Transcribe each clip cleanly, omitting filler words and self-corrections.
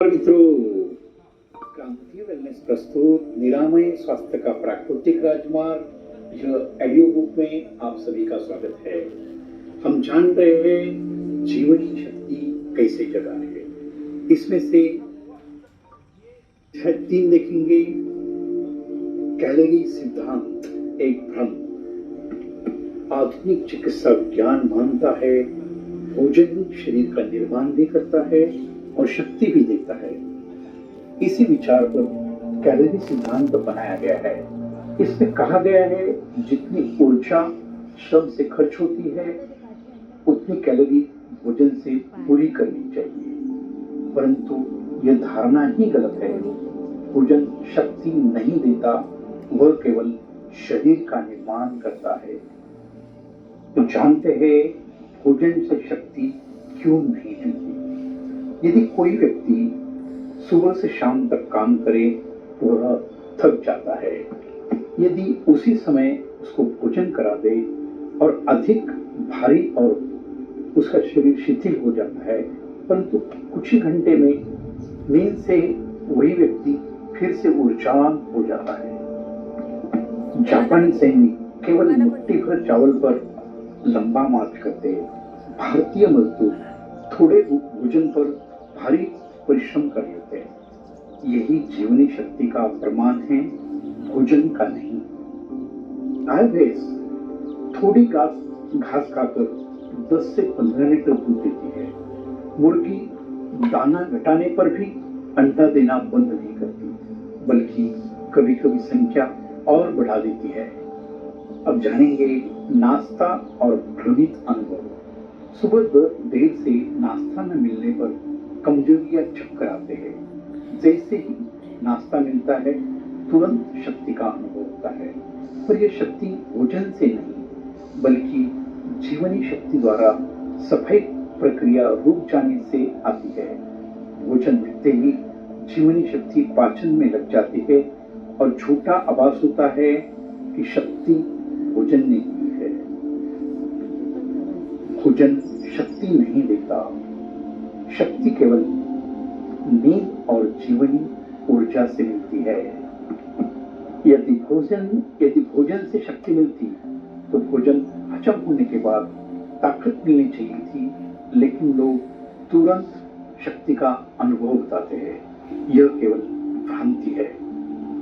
मित्रों, क्रांति वेलनेस प्रस्तुत निरामय स्वास्थ्य का प्राकृतिक राजमार्ग यह ऑडियो बुक में आप सभी का स्वागत है। हम जान रहे हैं जीवनी शक्ति कैसे जगाए है। इसमें से 3 देखेंगे। कैलोरी सिद्धांत एक भ्रम। आधुनिक चिकित्सा विज्ञान मानता है भोजन शरीर का निर्माण भी करता है और शक्ति भी देता है। इसी विचार पर कैलोरी सिद्धांत बनाया गया है। इसमें कहा गया है जितनी ऊर्जा श्रम से खर्च होती है उतनी कैलोरी भोजन से पूरी करनी चाहिए, परंतु यह धारणा ही गलत है। भोजन शक्ति नहीं देता, वह केवल शरीर का निर्माण करता है। तो जानते हैं भोजन से शक्ति क्यों नहीं मिलती। यदि कोई व्यक्ति सुबह से शाम तक काम करे तो वह थक जाता है। यदि उसी समय उसको भोजन करा दे और अधिक भारी और उसका शरीर शिथिल हो जाता है, परंतु कुछ ही घंटे में नींद से वही व्यक्ति फिर से ऊर्जावान हो जाता है। जापानी सैनिक केवल मुट्ठी भर चावल पर लंबा मार्च करते हैं। भारतीय मजदूर थोड़े भोजन पर भारी परिश्रम कर लेते हैं। यही जीवनी शक्ति का प्रमाण है, भोजन का नहीं। गाय भैंस थोड़ी घास खाकर 10 से 15 लीटर दूध देती है। मुर्गी दाना घटाने पर भी अंडा देना बंद नहीं करती, बल्कि कभी कभी संख्या और बढ़ा देती है। अब जानेंगे नाश्ता और भ्रमित अनुभव। सुबह देर से नाश्ता न मिलने पर कमजोरी या चक्कर आते हैं। जैसे ही नाश्ता मिलता है तुरंत शक्ति का अनुभव होता है, पर यह शक्ति भोजन से नहीं बल्कि जीवनी शक्ति द्वारा सफाई प्रक्रिया रुक जाने से आती है। भोजन मिलते ही जीवनी शक्ति पाचन में लग जाती है और झूठा आभास होता है कि शक्ति भोजन ने दी है। भोजन शक्ति नहीं देता। शक्ति केवल नींद और जीवनी ऊर्जा से मिलती है। यदि भोजन से शक्ति मिलती तो भोजन हजम होने के बाद ताकत मिलनी चाहिए थी, लेकिन लोग तुरंत शक्ति का अनुभव बताते हैं। यह केवल भ्रांति है।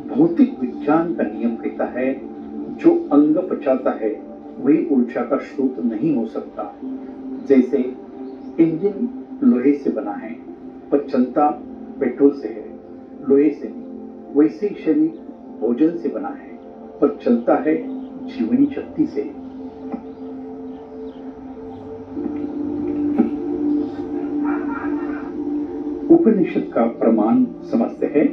भौतिक विज्ञान का नियम कहता है जो अंग पचाता है वही ऊर्जा का स्रोत नहीं हो सकता। जैसे इंजन लोहे से बना है पर चलता पेट्रोल से है, लोहे से नहीं। वैसे ही शरीर भोजन से बना है पर चलता है जीवनी शक्ति से। उपनिषद का प्रमाण समझते हैं।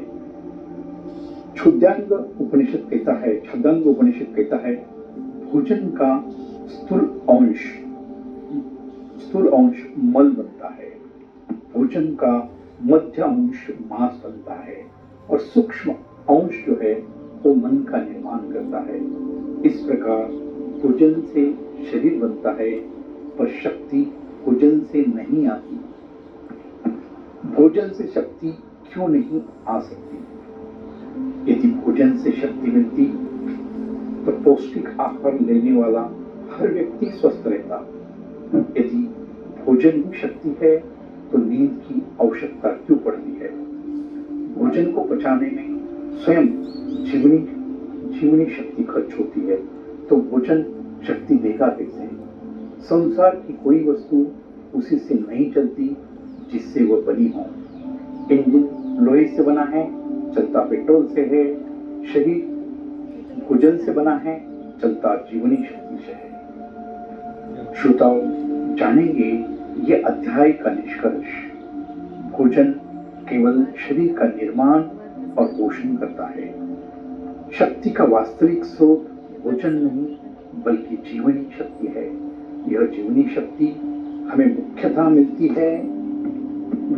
छुद्यांग उपनिषद कहता है भोजन का स्थूल अंश मल बनता है, भोजन का मध्य अंश मांस बनता है और सूक्ष्म अंश जो है वो मन का निर्माण करता है। इस प्रकार भोजन से शरीर बनता है पर शक्ति भोजन से नहीं आती। भोजन से शक्ति क्यों नहीं आ सकती? यदि भोजन से शक्ति मिलती तो पौष्टिक आहार लेने वाला हर व्यक्ति स्वस्थ रहता। यदि भोजन ही शक्ति है तो नींद की आवश्यकता क्यों पड़ती है? भोजन को पचाने में स्वयं जीवनी शक्ति खर्च होती है, तो भोजन शक्ति देगा कैसे? संसार की कोई वस्तु उसी से नहीं चलती जिससे वह बनी हो। इंजन लोहे से बना है, चलता पेट्रोल से है। शरीर भोजन से बना है, चलता जीवनी शक्ति से है। श्रोताओं, जानेंगे ये अध्याय का निष्कर्ष। भोजन केवल शरीर का निर्माण और पोषण करता है। शक्ति का वास्तविक स्रोत भोजन नहीं बल्कि जीवनी शक्ति है। यह जीवनी शक्ति हमें मुख्यतः मिलती है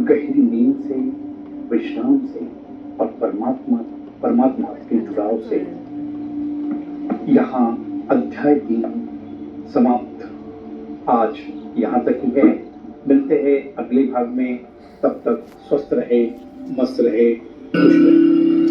गहरी नींद से, विश्राम से और परमात्मा के जुड़ाव से। यहाँ अध्याय 3 समाप्त। आज यहाँ तक ही है। मिलते हैं अगले भाग में। तब तक स्वस्थ रहे, मस्त रहे, खुश